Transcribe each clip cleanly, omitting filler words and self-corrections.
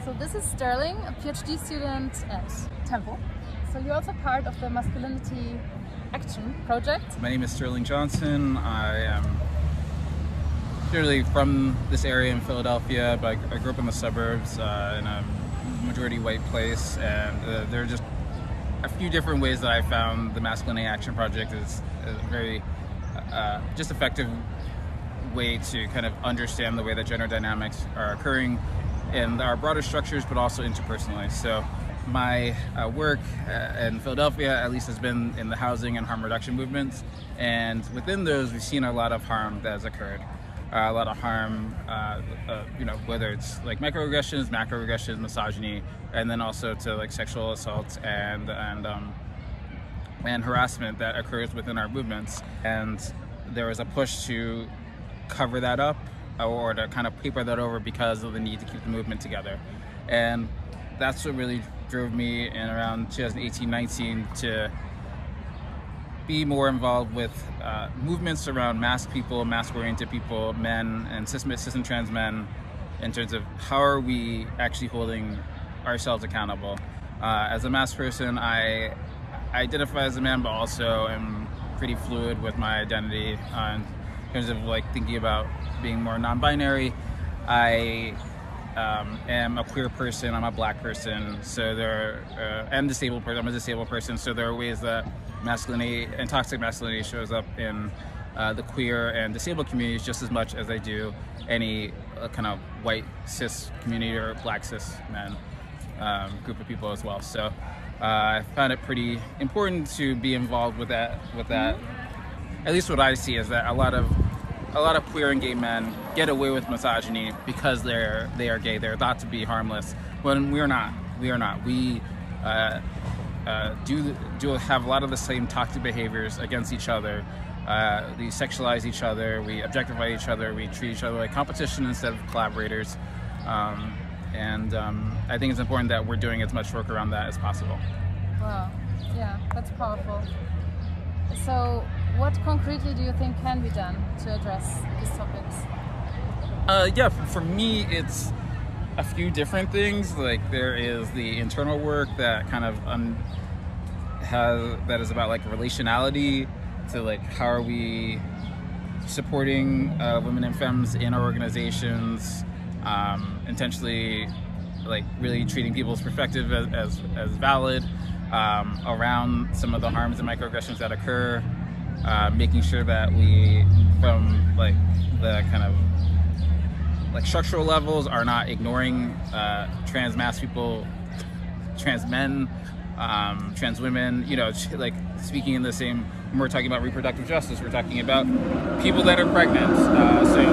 So this is Sterling, a PhD student at Temple. So you're also part of the Masculinity Action Project. My name is Sterling Johnson. I am generally from this area in Philadelphia, but I grew up in the suburbs in a majority white place, and there are just a few different ways that I found the Masculinity Action Project is a very just effective way to kind of understand the way that gender dynamics are occurring in our broader structures, but also interpersonally. So my work in Philadelphia, at least, has been in the housing and harm reduction movements, and within those we've seen a lot of harm that has occurred. A lot of harm, you know, whether it's like microaggressions, macroaggressions, misogyny, and then also to like sexual assault and harassment that occurs within our movements. And there was a push to cover that up or to kind of paper that over because of the need to keep the movement together. And that's what really drove me in around 2018-19 to be more involved with movements around masked people, mask-oriented people, men, and cis and trans men, in terms of how are we actually holding ourselves accountable. As a masked person, I identify as a man, but also am pretty fluid with my identity in terms of like thinking about being more non-binary. I am a queer person, I'm a black person, so and disabled person, I'm a disabled person, so there are ways that masculinity and toxic masculinity shows up in the queer and disabled communities just as much as I do any kind of white cis community or black cis men group of people as well. So I found it pretty important to be involved with that. At least what I see is that a lot of queer and gay men get away with misogyny because they are gay. They're thought to be harmless when we're not. We are not. We do have a lot of the same toxic behaviors against each other. We sexualize each other, we objectify each other, we treat each other like competition instead of collaborators. I think it's important that we're doing as much work around that as possible. Wow, yeah, that's powerful. So what concretely do you think can be done to address these topics? Yeah, for me it's a few different things. Like there is the internal work that kind of that is about like relationality, to like how are we supporting women and femmes in our organizations, intentionally like really treating people's perspective as valid around some of the harms and microaggressions that occur, making sure that we, from like the kind of like structural levels, are not ignoring trans mass people, trans men, trans women, you know, like speaking in the same, when we're talking about reproductive justice, we're talking about people that are pregnant, so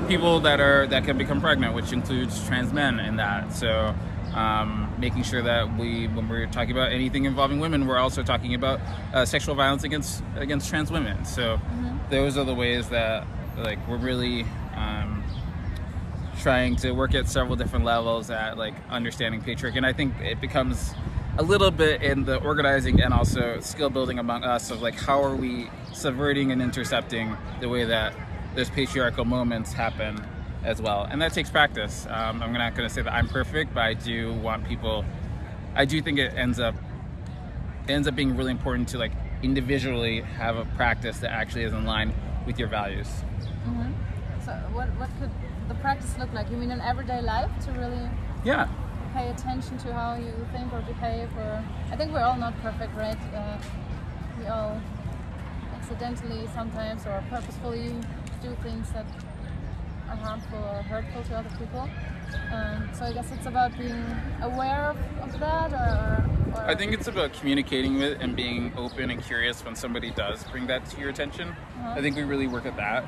people that can become pregnant, which includes trans men in that. So making sure that when we're talking about anything involving women, we're also talking about sexual violence against trans women. So those are the ways that like we're really trying to work at several different levels at like understanding patriarchy. And I think it becomes a little bit in the organizing and also skill building among us of like how are we subverting and intercepting the way that those patriarchal moments happen as well. And that takes practice. I'm not going to say that I'm perfect, but I do think it ends up being really important to like individually have a practice that actually is in line with your values. So what could the practice look like? You mean in everyday life to really pay attention to how you think or behave? Or I think we're all not perfect, right? We all accidentally sometimes or purposefully do things that are harmful or hurtful to other people. So I guess it's about being aware of that, or I think it's about communicating with and being open and curious when somebody does bring that to your attention. I think we really work at that.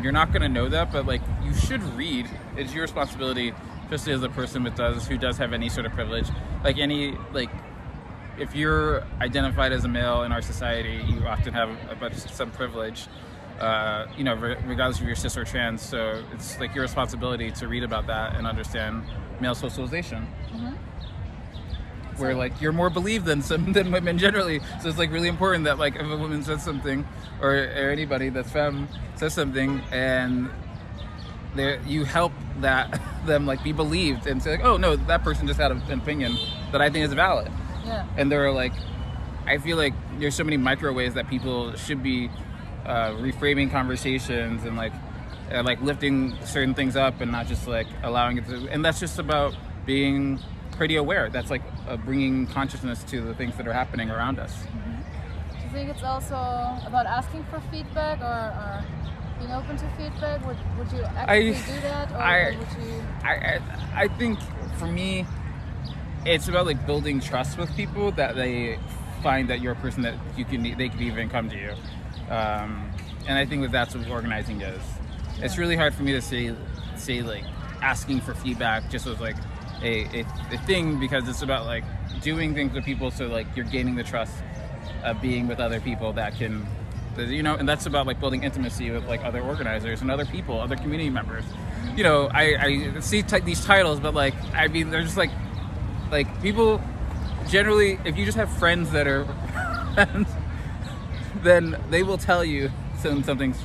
You're not going to know that, but like you should read. It's your responsibility, especially as a person who does have any sort of privilege. If you're identified as a male in our society, you often have some privilege. You know, regardless if you're cis or trans. So it's like your responsibility to read about that and understand male socialization. Where like you're more believed than women generally. So it's like really important that like if a woman says something, or anybody that's femme says something, and you help them like be believed and say like, oh no, that person just had an opinion that I think is valid. Yeah. And they're like, I feel like there's so many micro ways that people should be reframing conversations and like lifting certain things up and not just like allowing it to, and that's just about being pretty aware. That's like bringing consciousness to the things that are happening around us. Mm-hmm. Do you think it's also about asking for feedback or being open to feedback? Would you actually do that, or would you? I think for me, it's about like building trust with people, that they find that you're a person that they can even come to you, and I think that's what organizing is. Yeah. It's really hard for me to say like asking for feedback just as like a thing, because it's about like doing things with people, so like you're gaining the trust of being with other people that can, you know, and that's about like building intimacy with like other organizers and other people, other community members. You know, I see these titles, but like, I mean, they're just like people generally, if you just have friends that are then they will tell you something's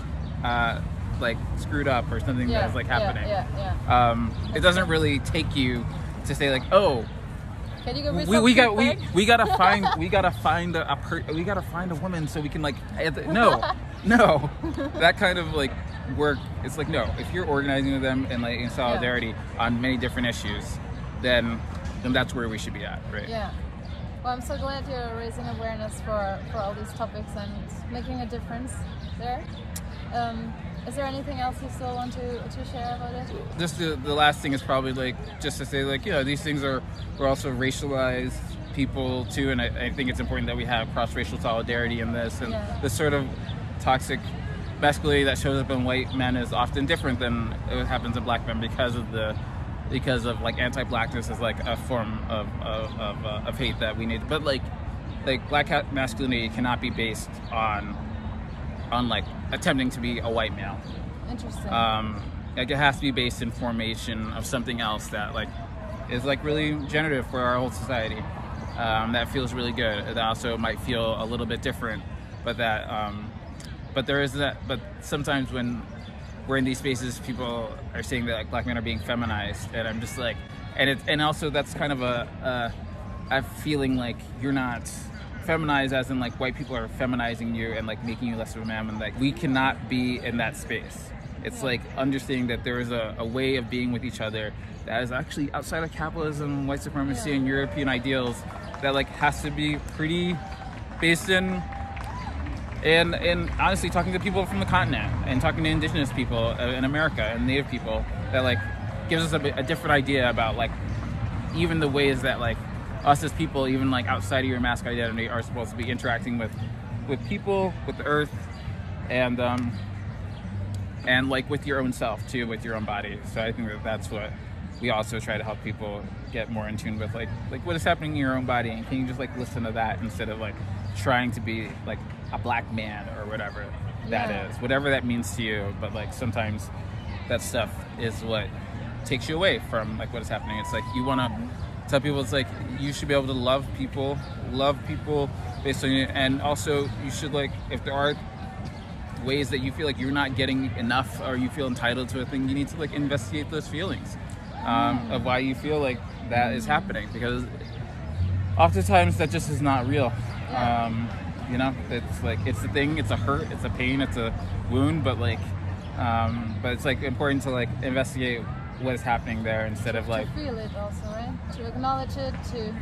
like screwed up or something that's like happening. It doesn't really take you to say like, oh, can you give me we gotta find a woman so we can like no that kind of like work. It's like, no, if you're organizing with them and like in solidarity on many different issues, then that's where we should be at, right? Yeah. Well, I'm so glad you're raising awareness for all these topics and making a difference there. Is there anything else you still want to share about it? Just the last thing is probably like just to say like, you know, these things we're also racialized people too, and I think it's important that we have cross-racial solidarity in this, and this sort of toxic masculinity that shows up in white men is often different than it happens in black men because of like anti-blackness is like a form of hate that we need. But like black masculinity cannot be based on like attempting to be a white male. Interesting. Like it has to be based in formation of something else that like is like really generative for our whole society. That feels really good. That also might feel a little bit different, but that but there is that. But sometimes when we're in these spaces, people are saying that like black men are being feminized, and I'm just like, and also that's kind of a feeling like you're not feminized, as in like white people are feminizing you and like making you less of a man, and like we cannot be in that space. It's like understanding that there is a way of being with each other that is actually outside of capitalism, white supremacy, and European ideals that like has to be pretty based in. And honestly, talking to people from the continent and talking to indigenous people in America and Native people, that like gives us a different idea about like even the ways that like us as people, even like outside of your mask identity, are supposed to be interacting with people, with the earth, and like with your own self too, with your own body. So I think that's what we also try to help people get more in tune with, like what is happening in your own body, and can you just like listen to that instead of like trying to be like a black man or whatever that is, whatever that means to you. But like sometimes that stuff is what takes you away from like what is happening. It's like you want to tell people, it's like you should be able to love people based on you, and also you should, like, if there are ways that you feel like you're not getting enough or you feel entitled to a thing, you need to like investigate those feelings of why you feel like that is happening, because oftentimes that just is not real. You know, it's like, it's a thing, it's a hurt, it's a pain, it's a wound, but like but it's like important to like investigate what is happening there instead of like to feel it also, right? To acknowledge it, to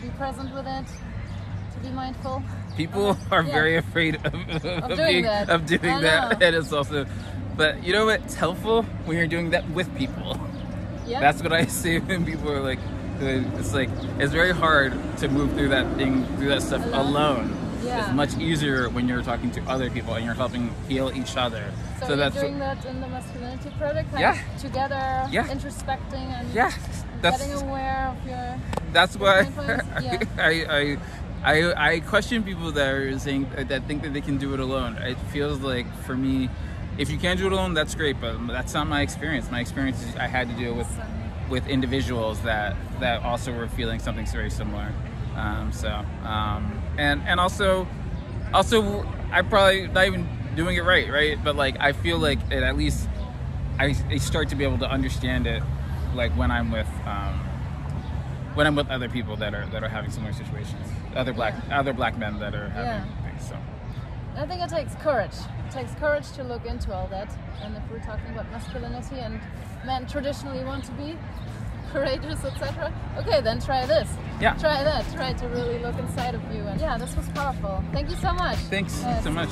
be present with it, to be mindful. People are very afraid of doing that. And it's also, but you know what? It's helpful when you're doing that with people. Yeah. That's what I see when people are like, it's like, it's very hard to move through that stuff alone. Yeah. It's much easier when you're talking to other people and you're helping heal each other. So that's doing that in the Masculinity Project? Together, introspecting and getting aware of your... That's why I question people that are saying, that think that they can do it alone. It feels like, for me, if you can do it alone, that's great, but that's not my experience. My experience is I had to deal with individuals that also were feeling something very similar. And also I probably not even doing it right? But like I feel like it, at least I start to be able to understand it, like when I'm with other people that are having similar situations, other black men that are having things. So I think it takes courage. It takes courage to look into all that. And if we're talking about masculinity and men traditionally want to be courageous, etc. Okay, then try this. Yeah. Try that. Try to really look inside of you. And yeah, this was powerful. Thank you so much. Thanks so much.